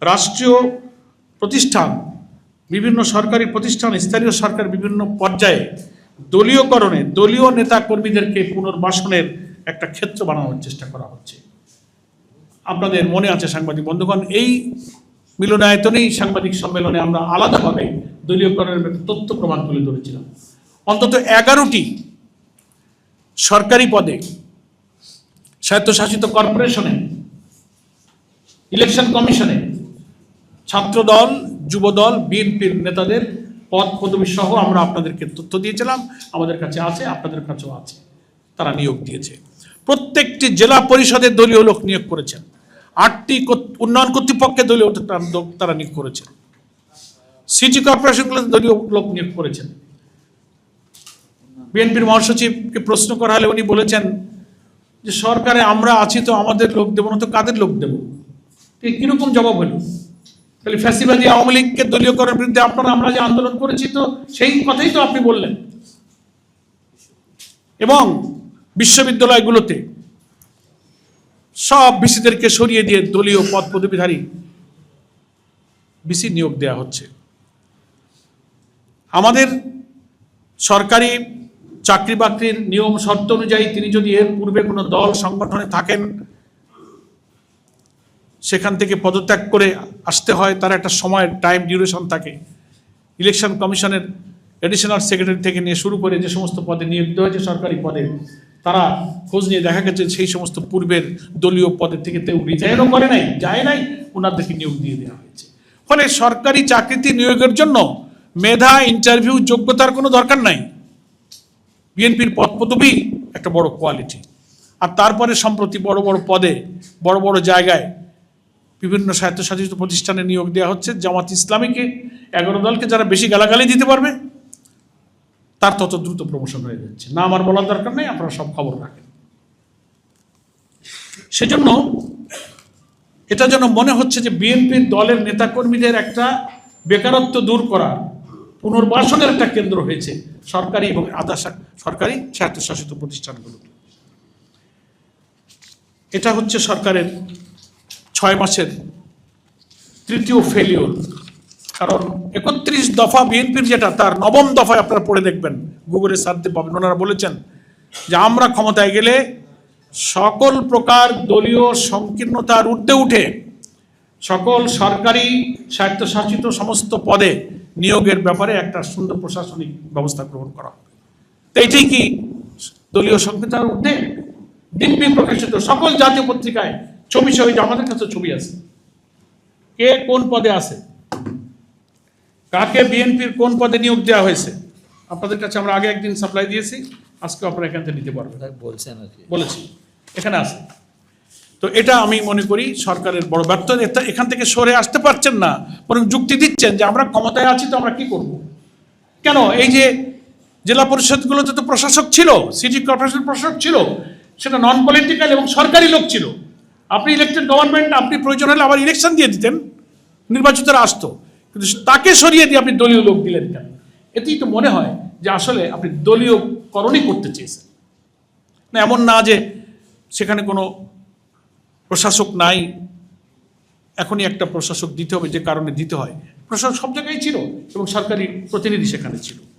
রাষ্ট্রীয় প্রতিষ্ঠান, বিভিন্ন সরকারি প্রতিষ্ঠান, স্থানীয় সরকার বিভিন্ন পর্যায়ে দলীয়করণে দলীয় নেতা কর্মীদেরকে পুনর্বাসনের একটা ক্ষেত্র বানানোর চেষ্টা করা হচ্ছে। আপনাদের মনে আছে সাংবাদিক বন্ধুগণ, এই মিলনায়তনেই সাংবাদিক সম্মেলনে আমরা আলাদাভাবে দলীয়করণের একটা তথ্য প্রমাণ তুলে ধরেছিলাম। অন্তত 11টি সরকারি পদে, স্বায়ত্তশাসিত কর্পোরেশনে, ইলেকশন কমিশনে ছাত্রদল, যুবদল, বিএনপির নেতাদের পদ পদবি সহ আমরা আপনাদেরকে তথ্য দিয়েছিলাম। আমাদের কাছে আছে, আপনাদের কাছেও আছে। তারা নিয়োগ দিয়েছে। প্রত্যেকটি জেলা পরিষদের দলীয় লোক নিয়োগ করেছেন। 8টি উন্নয়ন কর্তৃপক্ষে দলীয় তারা নিয়োগ করেছেন। সিটি কর্পোরেশনগুলোতে দলীয় লোক নিয়োগ করেছেন। বিএনপির মহাসচিবকে প্রশ্ন করা হলে উনি বলেছেন যে সরকারে আমরা আছি, তো আমাদের লোক দেবো না তো কাদের লোক দেব? কিরকম জবাব হলো? তাহলে ফ্যাসিবাদী আওয়ামী লীগকে দলীয়করণের বিরুদ্ধে আমরা যে আন্দোলন করেছি, তো সেই কথাই তো আপনি বললেন। এবং বিশ্ববিদ্যালয়গুলোতে সব ভিসিদেরকে সরিয়ে দিয়ে দলীয় পদ পদবীধারী ভিসি নিয়োগ দেওয়া হচ্ছে। আমাদের সরকারি চাকরি বাকরির নিয়ম শর্ত অনুযায়ী তিনি যদি এর পূর্বে কোনো দল সংগঠনে থাকেন, সেখান থেকে পদত্যাগ করে আসতে হয়, তার একটা সময়ের টাইম ডিউরেশন থাকে। ইলেকশন কমিশনের অ্যাডিশনাল সেক্রেটারি থেকে নিয়ে শুরু করে যে সমস্ত পদে নিয়োগ দেওয়া হয়েছে সরকারি পদে, তারা খোঁজ নিয়ে দেখা গেছে সেই সমস্ত পূর্বের দলীয় পদের থেকে কেউ রিজাইনও করে নাই, যায় নাই, ওনাদেরকে নিয়োগ দিয়ে দেওয়া হয়েছে। ফলে সরকারি চাকরিতে নিয়োগের জন্য মেধা, ইন্টারভিউ, যোগ্যতার কোনো দরকার নাই। বিএনপির পদ পদবি একটা বড় কোয়ালিটি। আর তারপরে সম্প্রতি বড় বড় পদে, বড় বড় জায়গায় বিভিন্ন স্বায়ত্তশাসিত প্রতিষ্ঠানে নিয়োগ দেওয়া হচ্ছে। জামাত ইসলামীকে 11 দলকে যারা বেশি গালাগালি দিতে পারবে, তার তত দ্রুত প্রমোশন হয়ে যাচ্ছে। না আমার বলার দরকার নেই, আপনারা সব খবর রাখেন। সেজন্য এটা যেন মনে হচ্ছে যে বিএনপির দলের নেতাকর্মীদের একটা বেকারত্ব দূর করার, পুনর্বাসনের একটা কেন্দ্র হয়েছে সরকারি এবং আধা সরকারি স্বায়ত্তশাসিত প্রতিষ্ঠানগুলো। এটা হচ্ছে সরকারের 6 মাসের তৃতীয় ফেলিওর। কারণ 31 দফা বিএনপির যেটা, তার 9ম দফায় আপনারা পড়ে দেখবেন, গুগলে সার্চ দিয়ে পাবেন। ওনারা বলেছেন যে আমরা ক্ষমতায় গেলে সকল প্রকার দলীয় সংকীর্ণতার ঊর্ধ্বে উঠে সকল সরকারি স্বায়ত্তশাসিত সমস্ত পদে নিয়োগের ব্যাপারে একটা সুন্দর প্রশাসনিক ব্যবস্থা গ্রহণ করা হবে। তো এটাই কি দলীয় সংকীর্ণতার ঊর্ধ্বে? দিনব্যাপী প্রকাশিত সকল জাতীয় পত্রিকায় ছবি সহিত, আমাদের কাছে ছবি আছে, কে কোন পদে আছে, কাকে বিএনপির কোন পদে নিয়োগ দেওয়া হয়েছে। আপনাদের কাছে আমরা আগে একদিন সাপ্লাই দিয়েছি, আজকে আপনারা এখান থেকে নিতে পারবেন। বলেছি, এখানে আছে। তো এটা আমি মনে করি সরকারের বড় ব্যর্থতা। এখান থেকে সরে আসতে পারছেন না, বরং যুক্তি দিচ্ছেন যে আমরা ক্ষমতায় আছি, তো আমরা কি করব? কেন এই যে জেলা পরিষদগুলোতে তো প্রশাসক ছিল, সিটি কর্পোরেশন প্রশাসক ছিল, সেটা নন পলিটিক্যাল এবং সরকারি লোক ছিল। আপনি ইলেকটেড গভর্নমেন্ট, আপনি প্রয়োজন হলে আবার ইলেকশন দিয়ে দিতেন, নির্বাচিতরা আসতো, কিন্তু তাকে সরিয়ে দিয়ে আপনি দলীয় লোক দিলেন কেন? এতেই তো মনে হয় যে আসলে আপনি দলীয়করণই করতে চেয়েছেন। না, এমন না যে সেখানে কোনো প্রশাসক নাই, এখনই একটা প্রশাসক দিতে হবে, যে কারণে দিতে হয়। প্রশাসক সব জায়গায় ছিল এবং সরকারি প্রতিনিধি সেখানে ছিল।